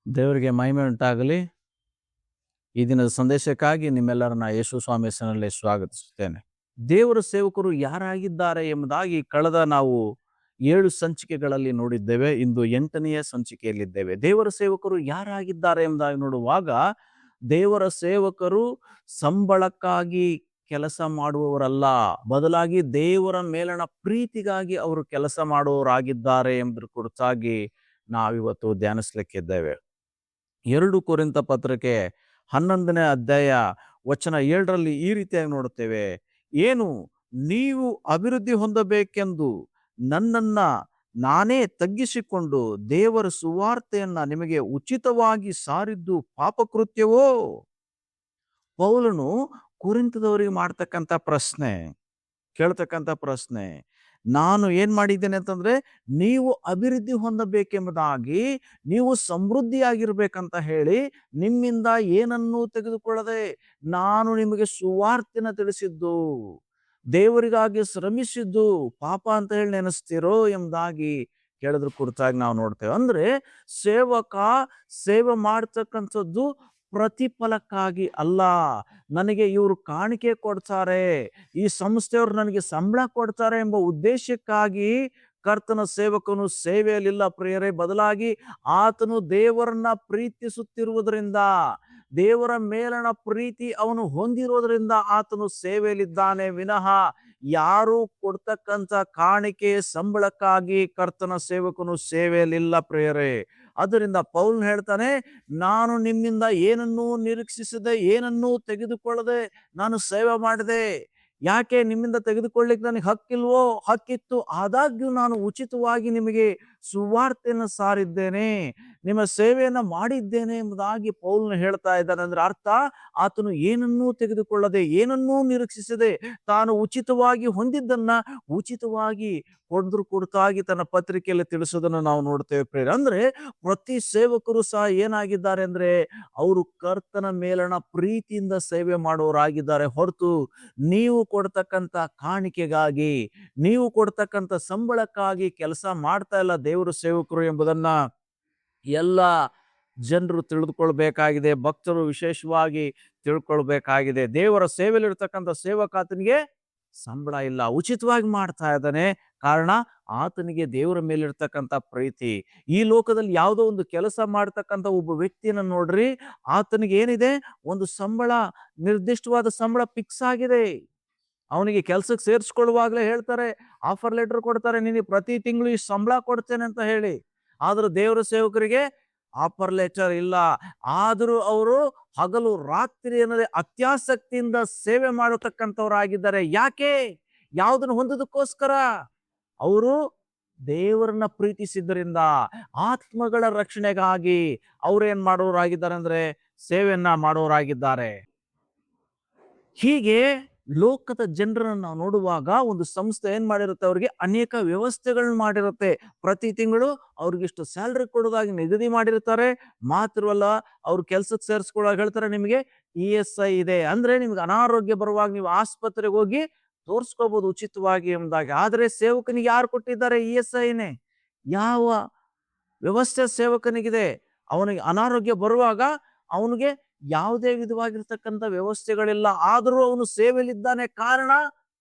ದೇವರಿಗೆ ಮಹಿಮೆ ಉಂಟಾಗಲಿ. ಈ ದಿನದ ಸಂದೇಶಕ್ಕಾಗಿ ನಿಮ್ಮೆಲ್ಲರನ್ನ ಯೇಸು ಸ್ವಾಮಿ ಹೆಸರಿನಲ್ಲಿ ಸ್ವಾಗತಿಸುತ್ತೇನೆ. ದೇವರ ಸೇವಕರು ಯಾರಾಗಿದ್ದಾರೆ ಎಂಬುದಾಗಿ ಕಳೆದ ನಾವು 7 ಸಂಚಿಕೆಗಳಲ್ಲಿ ನೋಡಿದ್ದೇವೆ. ಇಂದು 8ನೆಯ ಸಂಚಿಕೆಯಲ್ಲಿದ್ದೇವೆ. ದೇವರ ಸೇವಕರು ಯಾರಾಗಿದ್ದಾರೆ ಎಂಬುದಾಗಿ ನೋಡುವಾಗ, ದೇವರ ಸೇವಕರು ಸಂಬಳಕ್ಕಾಗಿ ಕೆಲಸ ಮಾಡುವವರಲ್ಲ, ಬದಲಾಗಿ ದೇವರ ಮೇಲಣ ಪ್ರೀತಿಗಾಗಿ ಅವರು ಕೆಲಸ ಮಾಡುವವರಾಗಿದ್ದಾರೆ ಎಂಬುದರ ಕುರಿತಾಗಿ ನಾವಿವತ್ತು ಧ್ಯಾನಿಸಲಿಕ್ಕಿದ್ದೇವೆ. 2 ಕೊರಿಂಥ ಪತ್ರಿಕೆ 11ನೇ ಅಧ್ಯಾಯ ವಚನ 7ರಲ್ಲಿ ಈ ರೀತಿಯಾಗಿ ನೋಡುತ್ತೇವೆ. ಏನು, ನೀವು ಅಭಿವೃದ್ಧಿ ಹೊಂದಬೇಕೆಂದು ನನ್ನನ್ನ ನಾನೇ ತಗ್ಗಿಸಿಕೊಂಡು ದೇವರ ಸುವಾರ್ತೆಯನ್ನ ನಿಮಗೆ ಉಚಿತವಾಗಿ ಸಾರಿದ್ದು ಪಾಪಕೃತ್ಯವೋ? ಪೌಲನು ಕೊರಿಂಥದವರಿಗೆ ಮಾಡ್ತಕ್ಕಂಥ ಪ್ರಶ್ನೆ, ಕೇಳ್ತಕ್ಕಂಥ ಪ್ರಶ್ನೆ, ನಾನು ಏನ್ ಮಾಡಿದ್ದೇನೆ ಅಂತಂದ್ರೆ, ನೀವು ಅಭಿವೃದ್ಧಿ ಹೊಂದಬೇಕೆಂಬುದಾಗಿ, ನೀವು ಸಮೃದ್ಧಿಯಾಗಿರ್ಬೇಕಂತ ಹೇಳಿ ನಿಮ್ಮಿಂದ ಏನನ್ನೂ ತೆಗೆದುಕೊಳ್ಳದೆ ನಾನು ನಿಮಗೆ ಸುವಾರ್ತೆನ ತಿಳಿಸಿದ್ದು, ದೇವರಿಗಾಗಿ ಶ್ರಮಿಸಿದ್ದು ಪಾಪ ಅಂತ ಹೇಳಿ ನೆನೆಸ್ತಿರೋ ಎಂಬುದಾಗಿ ಕೇಳಿದ್ರ ಕುರಿತಾಗಿ ನಾವು ನೋಡ್ತೇವೆ. ಅಂದ್ರೆ ಸೇವಕ ಸೇವೆ ಮಾಡ್ತಕ್ಕಂಥದ್ದು ಪ್ರತಿಫಲಕ್ಕಾಗಿ ಅಲ್ಲ. ನನಗೆ ಇವರು ಕಾಣಿಕೆ ಕೊಡ್ತಾರೆ, ಈ ಸಂಸ್ಥೆಯವರು ನನಗೆ ಸಂಬಳ ಕೊಡ್ತಾರೆ ಎಂಬ ಉದ್ದೇಶಕ್ಕಾಗಿ ಕರ್ತನ ಸೇವಕನು ಸೇವೆಯಲ್ಲಿಲ್ಲ ಪ್ರಿಯರೇ. ಬದಲಾಗಿ ಆತನು ದೇವರನ್ನ ಪ್ರೀತಿಸುತ್ತಿರುವುದರಿಂದ, ದೇವರ ಮೇಲಣ ಪ್ರೀತಿ ಅವನು ಹೊಂದಿರೋದ್ರಿಂದ ಆತನು ಸೇವೆಯಲ್ಲಿದ್ದಾನೆ ವಿನಃ ಯಾರು ಕೊಡ್ತಕ್ಕಂಥ ಕಾಣಿಕೆ ಸಂಬಳಕ್ಕಾಗಿ ಕರ್ತನ ಸೇವಕನು ಸೇವೆಯಲ್ಲಿಲ್ಲ ಪ್ರಿಯರೇ. ಅದರಿಂದ ಪೌಲ್ ಹೇಳ್ತಾನೆ, ನಾನು ನಿಮ್ಮಿಂದ ಏನನ್ನೂ ನಿರೀಕ್ಷಿಸದೆ, ಏನನ್ನೂ ತೆಗೆದುಕೊಳ್ಳದೆ ನಾನು ಸೇವೆ ಮಾಡಿದೆ. ಯಾಕೆ? ನಿಮ್ಮಿಂದ ತೆಗೆದುಕೊಳ್ಳಿಕ್ಕೆ ನನಗೆ ಹಕ್ಕಿಲ್ವೋ? ಹಕ್ಕಿತ್ತು, ಆದಾಗ್ಯೂ ನಾನು ಉಚಿತವಾಗಿ ನಿಮಗೆ ಸುವಾರ್ತೆಯನ್ನು ಸಾರಿದ್ದೇನೆ, ನಿಮ್ಮ ಸೇವೆಯನ್ನ ಮಾಡಿದ್ದೇನೆ ಎಂಬುದಾಗಿ ಪೌಲನು ಹೇಳ್ತಾ ಇದ್ದಾನೆ. ಅಂದ್ರೆ ಅರ್ಥ, ಆತನು ಏನನ್ನೂ ತೆಗೆದುಕೊಳ್ಳದೆ, ಏನನ್ನೂ ನಿರೀಕ್ಷಿಸದೆ, ತಾನು ಉಚಿತವಾಗಿ ಹೊಂದಿದ್ದನ್ನ ಉಚಿತವಾಗಿ ಕೊಡ್ದ್ರ ಕುರಿತಾಗಿ ತನ್ನ ಪತ್ರಿಕೆಯಲ್ಲಿ ತಿಳಿಸೋದನ್ನು ನಾವು ನೋಡ್ತೇವೆ ಪ್ರೇರ. ಅಂದ್ರೆ ಪ್ರತಿ ಸೇವಕರು ಸಹ ಏನಾಗಿದ್ದಾರೆ ಅಂದ್ರೆ, ಅವರು ಕರ್ತನ ಮೇಲಣ ಪ್ರೀತಿಯಿಂದ ಸೇವೆ ಮಾಡುವವರಾಗಿದ್ದಾರೆ ಹೊರತು ನೀವು ಕೊಡ್ತಕ್ಕಂಥ ಕಾಣಿಕೆಗಾಗಿ, ನೀವು ಕೊಡ್ತಕ್ಕಂಥ ಸಂಬಳಕ್ಕಾಗಿ ಕೆಲಸ ಮಾಡ್ತಾ ಇಲ್ಲ ದೇವರ ಸೇವಕರು ಎಂಬುದನ್ನ ಎಲ್ಲ ಜನರು ತಿಳಿದುಕೊಳ್ಬೇಕಾಗಿದೆ. ಭಕ್ತರು ವಿಶೇಷವಾಗಿ ತಿಳ್ಕೊಳ್ಬೇಕಾಗಿದೆ. ದೇವರ ಸೇವೆಯಲ್ಲಿರ್ತಕ್ಕಂಥ ಸೇವಕಾತನಿಗೆ ಸಂಬಳ ಇಲ್ಲ, ಉಚಿತವಾಗಿ ಮಾಡ್ತಾ ಇದ್ದಾನೆ. ಕಾರಣ, ಆತನಿಗೆ ದೇವರ ಮೇಲಿರ್ತಕ್ಕಂಥ ಪ್ರೀತಿ. ಈ ಲೋಕದಲ್ಲಿ ಯಾವುದೋ ಒಂದು ಕೆಲಸ ಮಾಡ್ತಕ್ಕಂಥ ಒಬ್ಬ ವ್ಯಕ್ತಿಯನ್ನ ನೋಡ್ರಿ, ಆತನಿಗೆ ಏನಿದೆ, ಒಂದು ಸಂಬಳ, ನಿರ್ದಿಷ್ಟವಾದ ಸಂಬಳ ಫಿಕ್ಸ್ ಆಗಿದೆ. ಅವನಿಗೆ ಕೆಲ್ಸಕ್ಕೆ ಸೇರಿಸ್ಕೊಳ್ಳುವಾಗಲೇ ಹೇಳ್ತಾರೆ, ಆಫರ್ ಲೆಟರ್ ಕೊಡ್ತಾರೆ, ನಿನಗೆ ಪ್ರತಿ ತಿಂಗಳು ಈ ಸಂಬಳ ಕೊಡ್ತೇನೆ ಅಂತ ಹೇಳಿ. ಆದ್ರೂ ದೇವರ ಸೇವಕರಿಗೆ ಆಫರ್ ಲೆಟರ್ ಇಲ್ಲ. ಆದರೂ ಅವರು ಹಗಲು ರಾತ್ರಿ ಅನ್ನದೇ ಅತ್ಯಾಸಕ್ತಿಯಿಂದ ಸೇವೆ ಮಾಡತಕ್ಕಂಥವ್ರಾಗಿದ್ದಾರೆ. ಯಾಕೆ? ಯಾವುದನ್ನು ಹೊಂದೋದಕ್ಕೋಸ್ಕರ. ಅವರು ದೇವರನ್ನ ಪ್ರೀತಿಸಿದ್ದರಿಂದ, ಆತ್ಮಗಳ ರಕ್ಷಣೆಗಾಗಿ ಅವ್ರೇನ್ ಮಾಡೋರಾಗಿದ್ದಾರೆ ಅಂದ್ರೆ ಸೇವೆಯನ್ನ ಮಾಡೋರಾಗಿದ್ದಾರೆ. ಹೀಗೆ ಲೋಕದ ಜನರನ್ನು ನಾವು ನೋಡುವಾಗ, ಒಂದು ಸಂಸ್ಥೆ ಏನ್ ಮಾಡಿರುತ್ತೆ, ಅವ್ರಿಗೆ ಅನೇಕ ವ್ಯವಸ್ಥೆಗಳನ್ನ ಮಾಡಿರುತ್ತೆ. ಪ್ರತಿ ತಿಂಗಳು ಅವ್ರಿಗಿಷ್ಟು ಸ್ಯಾಲ್ರಿ ಕೊಡೋದಾಗಿ ನಿಗದಿ ಮಾಡಿರ್ತಾರೆ. ಮಾತ್ರವಲ್ಲ, ಅವ್ರು ಕೆಲ್ಸಕ್ಕೆ ಸೇರಿಸ್ಕೊಳ್ಳೋವಾಗ ಹೇಳ್ತಾರೆ, ನಿಮಗೆ ESI ಇದೆ, ಅಂದ್ರೆ ನಿಮ್ಗೆ ಅನಾರೋಗ್ಯ ಬರುವಾಗ ನೀವು ಆಸ್ಪತ್ರೆಗೆ ಹೋಗಿ ತೋರ್ಸ್ಕೋಬಹುದು ಉಚಿತವಾಗಿ ಎಂಬುದಾಗಿ. ಆದ್ರೆ ಸೇವಕನಿಗೆ ಯಾರು ಕೊಟ್ಟಿದ್ದಾರೆ ESIನೇ? ಯಾವ ವ್ಯವಸ್ಥೆ ಸೇವಕನಿಗಿದೆ? ಅವನಿಗೆ ಅನಾರೋಗ್ಯ ಬರುವಾಗ ಅವನಿಗೆ ಯಾವುದೇ ವಿಧವಾಗಿರ್ತಕ್ಕಂಥ ವ್ಯವಸ್ಥೆಗಳಿಲ್ಲ. ಆದರೂ ಅವನು ಸೇವೆಯಲ್ಲಿದ್ದಾನೆ. ಕಾರಣ,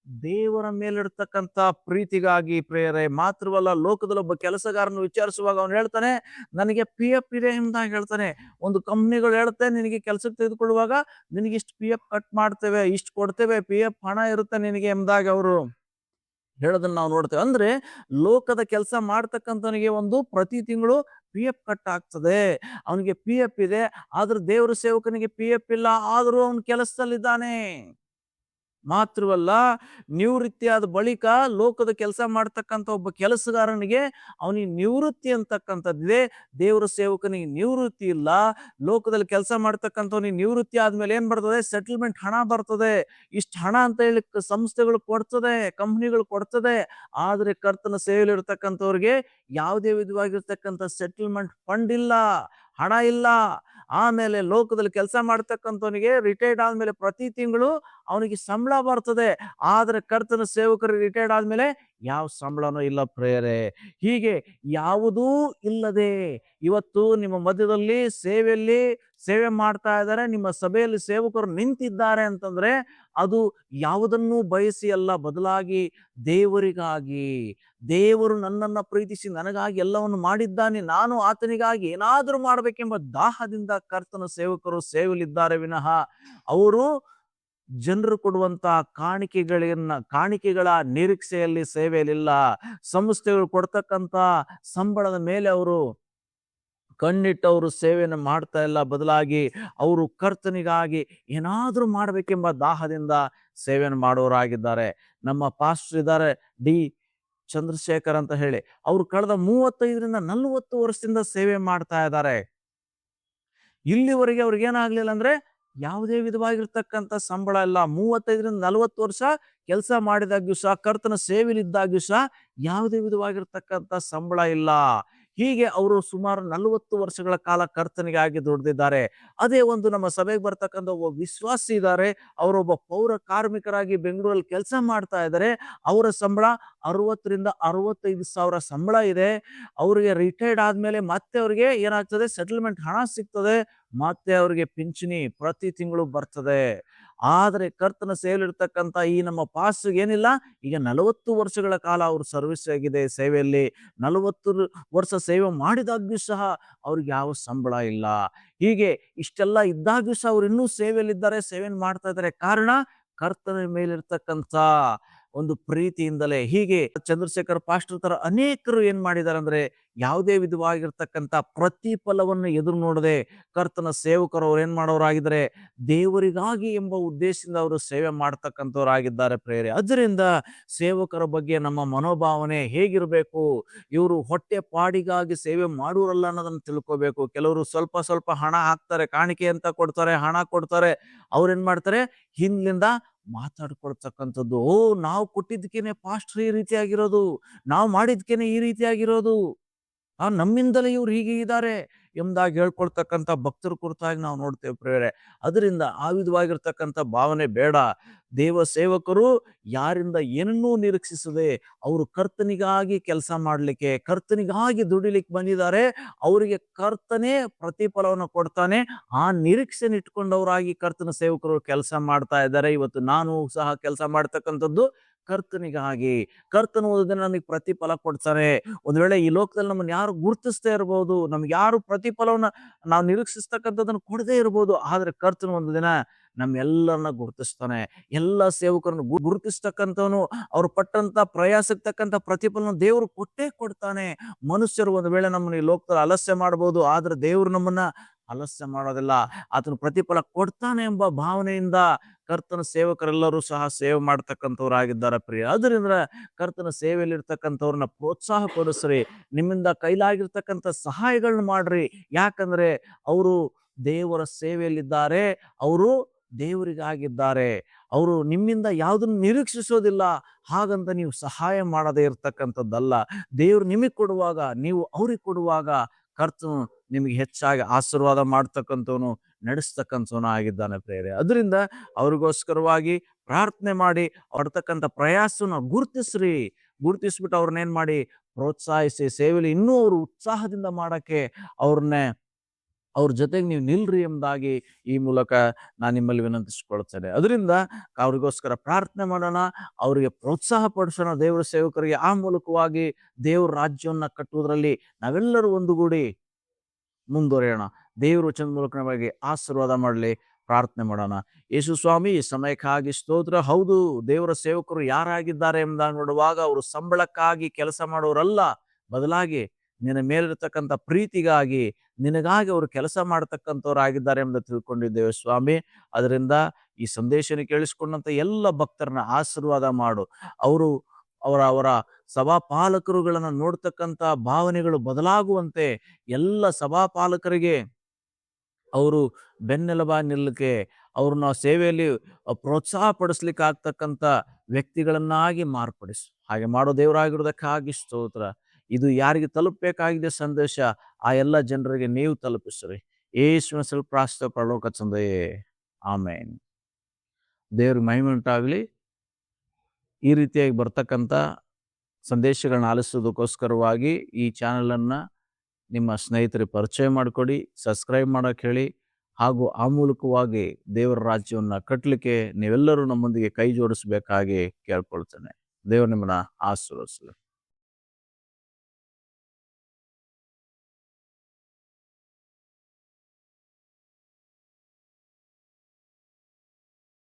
ದೇವರ ಮೇಲಿರ್ತಕ್ಕಂಥ ಪ್ರೀತಿಗಾಗಿ ಪ್ರೇರೆ. ಮಾತ್ರವಲ್ಲ, ಲೋಕದಲ್ಲಿ ಒಬ್ಬ ಕೆಲಸಗಾರನು ವಿಚಾರಿಸುವಾಗ ಅವನು ಹೇಳ್ತಾನೆ, ನನಗೆ PF ಇದೆ ಎಂಬುದಾಗಿ ಹೇಳ್ತಾನೆ. ಒಂದು ಕಂಪ್ನಿಗಳು ಹೇಳುತ್ತೆ, ನಿನಗೆ ಕೆಲಸಕ್ಕೆ ತೆಗೆದುಕೊಳ್ಳುವಾಗ ನಿನಗೆ ಇಷ್ಟು PF ಕಟ್ ಮಾಡ್ತೇವೆ, ಇಷ್ಟು ಕೊಡ್ತೇವೆ, PF ಹಣ ಇರುತ್ತೆ ನಿನಗೆ ಎಂಬುದಾಗಿ ಅವರು ಹೇಳೋದನ್ನ ನಾವು ನೋಡ್ತೇವೆ. ಅಂದ್ರೆ ಲೋಕದ ಕೆಲಸ ಮಾಡ್ತಕ್ಕಂಥವನಿಗೆ ಒಂದು ಪ್ರತಿ ತಿಂಗಳು PF ಕಟ್ ಆಗ್ತದೆ, ಅವನಿಗೆ PF ಇದೆ. ಆದ್ರೆ ದೇವರ ಸೇವಕನಿಗೆ PF ಇಲ್ಲ, ಆದ್ರೂ ಅವನು ಕೆಲಸದಲ್ಲಿದ್ದಾನೆ. ಮಾತ್ರವಲ್ಲ, ನಿವೃತ್ತಿಯಾದ ಬಳಿಕ ಲೋಕದ ಕೆಲಸ ಮಾಡ್ತಕ್ಕಂಥ ಒಬ್ಬ ಕೆಲಸಗಾರನಿಗೆ ಅವನಿಗೆ ನಿವೃತ್ತಿ ಅಂತಕ್ಕಂಥದ್ದಿದೆ. ದೇವರ ಸೇವಕನಿಗೆ ನಿವೃತ್ತಿ ಇಲ್ಲ. ಲೋಕದಲ್ಲಿ ಕೆಲಸ ಮಾಡ್ತಕ್ಕಂಥವನಿಗೆ ನಿವೃತ್ತಿ ಆದ್ಮೇಲೆ ಏನ್ ಬರ್ತದೆ? ಸೆಟಲ್ಮೆಂಟ್ ಹಣ ಬರ್ತದೆ. ಇಷ್ಟು ಹಣ ಅಂತ ಹೇಳಿ ಸಂಸ್ಥೆಗಳು ಕೊಡ್ತದೆ, ಕಂಪ್ನಿಗಳು ಕೊಡ್ತದೆ. ಆದ್ರೆ ಕರ್ತನ ಸೇವೆಯಲ್ಲಿರ್ತಕ್ಕಂಥವ್ರಿಗೆ ಯಾವುದೇ ವಿಧವಾಗಿರ್ತಕ್ಕಂಥ ಸೆಟಲ್ಮೆಂಟ್ ಫಂಡ್ ಇಲ್ಲ, ಹಣ ಇಲ್ಲ. ಆಮೇಲೆ ಲೋಕದಲ್ಲಿ ಕೆಲಸ ಮಾಡ್ತಕ್ಕಂಥವನಿಗೆ ರಿಟೈರ್ಡ್ ಆದ್ಮೇಲೆ ಪ್ರತಿ ತಿಂಗಳು ಅವನಿಗೆ ಸಂಬಳ ಬರ್ತದೆ. ಆದ್ರೆ ಕರ್ತನ ಸೇವಕರಿಗೆ ರಿಟೈರ್ಡ್ ಆದ್ಮೇಲೆ ಯಾವ ಸಂಬಳನೂ ಇಲ್ಲ ಪ್ರೇಯರೇ. ಹೀಗೆ ಯಾವುದೂ ಇಲ್ಲದೆ ಇವತ್ತು ನಿಮ್ಮ ಮಧ್ಯದಲ್ಲಿ ಸೇವೆಯಲ್ಲಿ ಸೇವೆ ಮಾಡ್ತಾ ಇದ್ದಾರೆ, ನಿಮ್ಮ ಸಭೆಯಲ್ಲಿ ಸೇವಕರು ನಿಂತಿದ್ದಾರೆ ಅಂತಂದ್ರೆ ಅದು ಯಾವುದನ್ನೂ ಬಯಸಿ ಅಲ್ಲ, ಬದಲಾಗಿ ದೇವರಿಗಾಗಿ. ದೇವರು ನನ್ನನ್ನ ಪ್ರೀತಿಸಿ ನನಗಾಗಿ ಎಲ್ಲವನ್ನು ಮಾಡಿದ್ದಾನೆ, ನಾನು ಆತನಿಗಾಗಿ ಏನಾದರೂ ಮಾಡ್ಬೇಕೆಂಬ ದಾಹದಿಂದ ಕರ್ತನ ಸೇವಕರು ಸೇವೆಯಲ್ಲಿದ್ದಾರೆ ವಿನಃ ಅವರು ಜನರು ಕೊಡುವಂತ ಕಾಣಿಕೆಗಳ ನಿರೀಕ್ಷೆಯಲ್ಲಿ ಸೇವೆಯಲ್ಲಿಲ್ಲ. ಸಂಸ್ಥೆಗಳು ಕೊಡ್ತಕ್ಕಂತ ಸಂಬಳದ ಮೇಲೆ ಅವರು ಕಣ್ಣಿಟ್ಟವರು ಸೇವೆಯನ್ನು ಮಾಡ್ತಾ ಇಲ್ಲ, ಬದಲಾಗಿ ಅವರು ಕರ್ತನಿಗಾಗಿ ಏನಾದ್ರೂ ಮಾಡ್ಬೇಕೆಂಬ ದಾಹದಿಂದ ಸೇವೆಯನ್ನು ಮಾಡೋರಾಗಿದ್ದಾರೆ. ನಮ್ಮ ಪಾಸ್ಟರ್ ಇದ್ದಾರೆ ಡಿ ಚಂದ್ರಶೇಖರ್ ಅಂತ ಹೇಳಿ, ಅವರು ಕಳೆದ 35-40 ವರ್ಷದಿಂದ ಸೇವೆ ಮಾಡ್ತಾ ಇದ್ದಾರೆ. ಇಲ್ಲಿವರೆಗೆ ಅವ್ರಿಗೆ ಏನಾಗ್ಲಿಲ್ಲ ಅಂದ್ರೆ ಯಾವುದೇ ವಿಧವಾಗಿರ್ತಕ್ಕಂಥ ಸಂಬಳ ಇಲ್ಲ. 35-40 ವರ್ಷ ಕೆಲಸ ಮಾಡಿದಾಗ್ಯೂ ಸಹ, ಕರ್ತನ ಸೇವೆಯಲ್ಲಿದ್ದಾಗ್ಯೂ ಸಹ ಯಾವುದೇ ವಿಧವಾಗಿರ್ತಕ್ಕಂಥ ಸಂಬಳ ಇಲ್ಲ. ಹೀಗೆ ಅವರು ಸುಮಾರು 40 ವರ್ಷಗಳ ಕಾಲ ಕರ್ತನಿಗಾಗಿ ದುಡಿದಿದ್ದಾರೆ. ಅದೇ ಒಂದು ನಮ್ಮ ಸಭೆಗೆ ಬರ್ತಕ್ಕಂಥ ಒಬ್ಬ ವಿಶ್ವಾಸಿ ಇದ್ದಾರೆ, ಅವರೊಬ್ಬ ಪೌರ ಕಾರ್ಮಿಕರಾಗಿ ಬೆಂಗಳೂರಲ್ಲಿ ಕೆಲಸ ಮಾಡ್ತಾ ಇದ್ದಾರೆ. ಅವರ ಸಂಬಳ 60,000-65,000 ಸಂಬಳ ಇದೆ. ಅವರಿಗೆ ರಿಟೈರ್ಡ್ ಆದ್ಮೇಲೆ ಮತ್ತೆ ಅವ್ರಿಗೆ ಏನಾಗ್ತದೆ, ಸೆಟಲ್ಮೆಂಟ್ ಹಣ ಸಿಗ್ತದೆ, ಮತ್ತೆ ಅವ್ರಿಗೆ ಪಿಂಚಣಿ ಪ್ರತಿ ತಿಂಗಳು ಬರ್ತದೆ. ಆದ್ರೆ ಕರ್ತನ ಸೇವೆಯಲ್ಲಿರ್ತಕ್ಕಂಥ ಈ ನಮ್ಮ ಪಾಸ್ಗೆ ಏನಿಲ್ಲ, ಈಗ 40 ವರ್ಷಗಳ ಕಾಲ ಅವ್ರ ಸರ್ವಿಸ್ ಆಗಿದೆ ಸೇವೆಯಲ್ಲಿ. 40 ವರ್ಷ ಸೇವೆ ಮಾಡಿದಾಗ್ಯೂ ಸಹ ಅವ್ರಿಗೆ ಯಾವ ಸಂಬಳ ಇಲ್ಲ. ಹೀಗೆ ಇಷ್ಟೆಲ್ಲ ಇದ್ದಾಗ್ಯೂ ಸಹ ಅವ್ರು ಇನ್ನೂ ಸೇವೆಯಲ್ಲಿದ್ದಾರೆ, ಸೇವೆಯನ್ನು ಮಾಡ್ತಾ ಇದ್ದಾರೆ. ಕಾರಣ ಕರ್ತನ ಮೇಲಿರ್ತಕ್ಕಂಥ ಒಂದು ಪ್ರೀತಿಯಿಂದಲೇ. ಹೀಗೆ ಚಂದ್ರಶೇಖರ್ ಪಾಸ್ಟರ್ ತರ ಅನೇಕರು ಏನ್ ಮಾಡಿದ್ದಾರೆ ಅಂದ್ರೆ, ಯಾವುದೇ ವಿಧವಾಗಿರ್ತಕ್ಕಂಥ ಪ್ರತಿಫಲವನ್ನು ಎದುರು ನೋಡದೆ ಕರ್ತನ ಸೇವಕರು ಅವ್ರು ಏನ್ ಮಾಡೋರಾಗಿದ್ದಾರೆ, ದೇವರಿಗಾಗಿ ಎಂಬ ಉದ್ದೇಶದಿಂದ ಅವರು ಸೇವೆ ಮಾಡ್ತಕ್ಕಂಥವ್ರಾಗಿದ್ದಾರೆ ಪ್ರೇರೆ. ಅದರಿಂದ ಸೇವಕರ ಬಗ್ಗೆ ನಮ್ಮ ಮನೋಭಾವನೆ ಹೇಗಿರ್ಬೇಕು, ಇವರು ಹೊಟ್ಟೆ ಪಾಡಿಗಾಗಿ ಸೇವೆ ಮಾಡುವರಲ್ಲ ಅನ್ನೋದನ್ನ ತಿಳ್ಕೋಬೇಕು. ಕೆಲವರು ಸ್ವಲ್ಪ ಸ್ವಲ್ಪ ಹಣ ಹಾಕ್ತಾರೆ, ಕಾಣಿಕೆ ಅಂತ ಕೊಡ್ತಾರೆ, ಹಣ ಕೊಡ್ತಾರೆ. ಅವ್ರೇನ್ ಮಾಡ್ತಾರೆ, ಹಿಂದ್ಲಿಂದ ಮಾತಾಡ್ಕೊಳ್ತಕ್ಕಂಥದ್ದು. ನಾವು ಕೊಟ್ಟಿದ್ದಕ್ಕೇನೆ ಪಾಸ್ಟರ್ ಈ ರೀತಿಯಾಗಿರೋದು, ನಾವು ಮಾಡಿದ್ಕೇನೆ ಈ ರೀತಿಯಾಗಿರೋದು, ನಮ್ಮಿಂದಲೇ ಇವ್ರು ಹೀಗೆ ಇದ್ದಾರೆ ಎಂಬುದಾಗಿ ಹೇಳ್ಕೊಳ್ತಕ್ಕಂಥ ಭಕ್ತರ ಕುರಿತಾಗಿ ನಾವು ನೋಡ್ತೇವೆ ಪ್ರೇರೆ. ಅದರಿಂದ ಆ ವಿಧವಾಗಿರ್ತಕ್ಕಂಥ ಭಾವನೆ ಬೇಡ. ದೇವ ಸೇವಕರು ಯಾರಿಂದ ಏನನ್ನೂ ನಿರೀಕ್ಷಿಸದೆ ಅವರು ಕರ್ತನಿಗಾಗಿ ಕೆಲಸ ಮಾಡ್ಲಿಕ್ಕೆ, ಕರ್ತನಿಗಾಗಿ ದುಡಿಲಿಕ್ಕೆ ಬಂದಿದ್ದಾರೆ. ಅವರಿಗೆ ಕರ್ತನೇ ಪ್ರತಿಫಲವನ್ನು ಕೊಡ್ತಾನೆ. ಆ ನಿರೀಕ್ಷೆನ ಇಟ್ಕೊಂಡವರಾಗಿ ಕರ್ತನ ಸೇವಕರು ಕೆಲಸ ಮಾಡ್ತಾ ಇದ್ದಾರೆ. ಇವತ್ತು ನಾನು ಸಹ ಕೆಲಸ ಮಾಡ್ತಕ್ಕಂಥದ್ದು ಕರ್ತನಿಗಾಗಿ. ಕರ್ತನು ಒಂದು ದಿನ ನನಗೆ ಪ್ರತಿಫಲ ಕೊಡ್ತಾರೆ. ಒಂದ್ ವೇಳೆ ಈ ಲೋಕದಲ್ಲಿ ನಮ್ಮನ್ನು ಯಾರು ಗುರುತಿಸ್ತಾ ಇರ್ಬೋದು, ನಮ್ಗೆ ಯಾರು ಪ್ರತಿಫಲವನ್ನ ನಾವು ನಿರೀಕ್ಷಿಸ್ತಕ್ಕಂಥದ್ದನ್ನು ಕೊಡದೇ ಇರ್ಬೋದು, ಆದ್ರೆ ಕರ್ತನು ಒಂದು ದಿನ ನಮ್ಮೆಲ್ಲರನ್ನ ಗುರುತಿಸ್ತಾನೆ. ಎಲ್ಲ ಸೇವಕರನ್ನು ಗುರುತಿಸ್ತಕ್ಕಂಥವನು, ಅವ್ರು ಪಟ್ಟಂತ ಪ್ರಯಾಸಕ್ಕೆ ತಕ್ಕಂಥ ಪ್ರತಿಫಲನ ದೇವರು ಕೊಟ್ಟೇ ಕೊಡ್ತಾನೆ. ಮನುಷ್ಯರು ಒಂದು ವೇಳೆ ನಮ್ಮನ್ನು ಈ ಲೋಕದಲ್ಲಿ ಅಲಸ್ಯ ಮಾಡ್ಬೋದು, ಆದ್ರೆ ದೇವರು ನಮ್ಮನ್ನ ಅಲಸ್ಯ ಮಾಡೋದಿಲ್ಲ. ಆತನು ಪ್ರತಿಫಲ ಕೊಡ್ತಾನೆ ಎಂಬ ಭಾವನೆಯಿಂದ ಕರ್ತನ ಸೇವಕರೆಲ್ಲರೂ ಸಹ ಸೇವೆ ಮಾಡ್ತಕ್ಕಂಥವ್ರಾಗಿದ್ದಾರೆ ಪ್ರಿಯ. ಅದರಿಂದ ಕರ್ತನ ಸೇವೆಯಲ್ಲಿರ್ತಕ್ಕಂಥವ್ರನ್ನ ಪ್ರೋತ್ಸಾಹ ಪಡಿಸ್ರಿ, ನಿಮ್ಮಿಂದ ಕೈಲಾಗಿರ್ತಕ್ಕಂಥ ಸಹಾಯಗಳನ್ನ ಮಾಡ್ರಿ. ಯಾಕಂದ್ರೆ ಅವರು ದೇವರ ಸೇವೆಯಲ್ಲಿದ್ದಾರೆ, ಅವರು ದೇವರಿಗಾಗಿದ್ದಾರೆ. ಅವರು ನಿಮ್ಮಿಂದ ಯಾವುದನ್ನು ನಿರೀಕ್ಷಿಸೋದಿಲ್ಲ. ಹಾಗಂತ ನೀವು ಸಹಾಯ ಮಾಡದೇ ಇರ್ತಕ್ಕಂಥದ್ದಲ್ಲ. ದೇವರು ನಿಮಗೆ ಕೊಡುವಾಗ, ನೀವು ಅವ್ರಿಗೆ ಕೊಡುವಾಗ ಕರ್ತನು ನಿಮಗೆ ಹೆಚ್ಚಾಗಿ ಆಶೀರ್ವಾದ ಮಾಡ್ತಕ್ಕಂಥವನು, ನಡೆಸ್ತಕ್ಕಂಥವನು ಆಗಿದ್ದಾನೆ ಪ್ರೇರೆ. ಅದರಿಂದ ಅವ್ರಿಗೋಸ್ಕರವಾಗಿ ಪ್ರಾರ್ಥನೆ ಮಾಡಿ, ಅವ್ರತಕ್ಕಂಥ ಪ್ರಯಾಸನ ಗುರುತಿಸ್ಬಿಟ್ಟು ಅವ್ರನ್ನೇನ್ ಮಾಡಿ ಪ್ರೋತ್ಸಾಹಿಸಿ, ಸೇವೆಯಲ್ಲಿ ಇನ್ನೂ ಅವರು ಉತ್ಸಾಹದಿಂದ ಮಾಡಕ್ಕೆ ಅವ್ರ ಜೊತೆಗೆ ನೀವು ನಿಲ್ರಿ ಎಂಬುದಾಗಿ ಈ ಮೂಲಕ ನಾನು ನಿಮ್ಮಲ್ಲಿ ವಿನಂತಿಸಿಕೊಳ್ತೇನೆ. ಅದರಿಂದ ಅವ್ರಿಗೋಸ್ಕರ ಪ್ರಾರ್ಥನೆ ಮಾಡೋಣ, ಅವರಿಗೆ ಪ್ರೋತ್ಸಾಹ ಪಡಿಸೋಣ. ದೇವರ ಸೇವಕರಿಗೆ ಆ ಮೂಲಕವಾಗಿ ದೇವರ ರಾಜ್ಯವನ್ನ ಕಟ್ಟುವುದರಲ್ಲಿ ನಾವೆಲ್ಲರೂ ಒಂದುಗೂಡಿ ಮುಂದುವರಿಯೋಣ. ದೇವರು ಚಂದ ಮೂಲಕ ನಮಗೆ ಆಶೀರ್ವಾದ ಮಾಡಲಿ. ಪ್ರಾರ್ಥನೆ ಮಾಡೋಣ. ಯೇಸು ಸ್ವಾಮಿ, ಈ ಸಮಯಕ್ಕಾಗಿ ಸ್ತೋತ್ರ. ಹೌದು, ದೇವರ ಸೇವಕರು ಯಾರಾಗಿದ್ದಾರೆ ಎಂಬುದಾಗಿ ನೋಡುವಾಗ ಅವರು ಸಂಬಳಕ್ಕಾಗಿ ಕೆಲಸ ಮಾಡೋರಲ್ಲ, ಬದಲಾಗಿ ನಿನ್ನ ಮೇಲಿರ್ತಕ್ಕಂಥ ಪ್ರೀತಿಗಾಗಿ, ನಿನಗಾಗಿ ಅವರು ಕೆಲಸ ಮಾಡ್ತಕ್ಕಂಥವ್ರಾಗಿದ್ದಾರೆ ಎಂಬುದು ತಿಳ್ಕೊಂಡಿದ್ದೇವೆ ಸ್ವಾಮಿ. ಅದರಿಂದ ಈ ಸಂದೇಶನ ಕೇಳಿಸ್ಕೊಂಡಂತ ಎಲ್ಲ ಭಕ್ತರನ್ನ ಆಶೀರ್ವಾದ ಮಾಡು. ಅವರ ಸಭಾಪಾಲಕರುಗಳನ್ನ ನೋಡ್ತಕ್ಕಂಥ ಭಾವನೆಗಳು ಬದಲಾಗುವಂತೆ ಎಲ್ಲ ಸಭಾಪಾಲಕರಿಗೆ ಅವರು ಬೆನ್ನೆಲುಬಾಗಿ ನಿಲ್ಲಕ್ಕೆ, ಅವ್ರನ್ನ ಸೇವೆಯಲ್ಲಿ ಪ್ರೋತ್ಸಾಹ ಪಡಿಸ್ಲಿಕ್ಕೆ ಆಗ್ತಕ್ಕಂಥ ವ್ಯಕ್ತಿಗಳನ್ನಾಗಿ ಮಾರ್ಪಡಿಸು. ಹಾಗೆ ಮಾಡೋ ದೇವರಾಗಿರೋದಕ್ಕಾಗಿ ಸ್ತೋತ್ರ. ಇದು ಯಾರಿಗೆ ತಲುಪಬೇಕಾಗಿದೆ ಸಂದೇಶ, ಆ ಎಲ್ಲ ಜನರಿಗೆ ನೀವು ತಲುಪಿಸ್ರಿ. ಯೇಸುವಿನ ಹೆಸರಲ್ಲಿ ಪ್ರಾರ್ಥಿಸುತ್ತೇವೆ ಪರಲೋಕ ತಂದೆಯೇ, ಆಮೇನ್. ದೇವ್ರಿಗೆ ಮಹಿಮೆ ಉಂಟಾಗಲಿ. ಈ ರೀತಿಯಾಗಿ ಬರ್ತಕ್ಕಂಥ ಸಂದೇಶಗಳನ್ನ ಆಲಿಸೋದಕ್ಕೋಸ್ಕರವಾಗಿ ಈ ಚಾನಲನ್ನು ನಿಮ್ಮ ಸ್ನೇಹಿತರಿಗೆ ಪರಿಚಯ ಮಾಡಿಕೊಡಿ, ಸಬ್ಸ್ಕ್ರೈಬ್ ಮಾಡೋಕೆ ಹೇಳಿ. ಹಾಗೂ ಆ ಮೂಲಕವಾಗಿ ದೇವರ ರಾಜ್ಯವನ್ನು ಕಟ್ಟಲಿಕ್ಕೆ ನೀವೆಲ್ಲರೂ ನಮ್ಮೊಂದಿಗೆ ಕೈ ಜೋಡಿಸಬೇಕಾಗಿ ಕೇಳ್ಕೊಳ್ತೇನೆ. ದೇವರು ನಿಮ್ಮನ್ನ ಆಶೀರ್ವದಿಸಲಿ.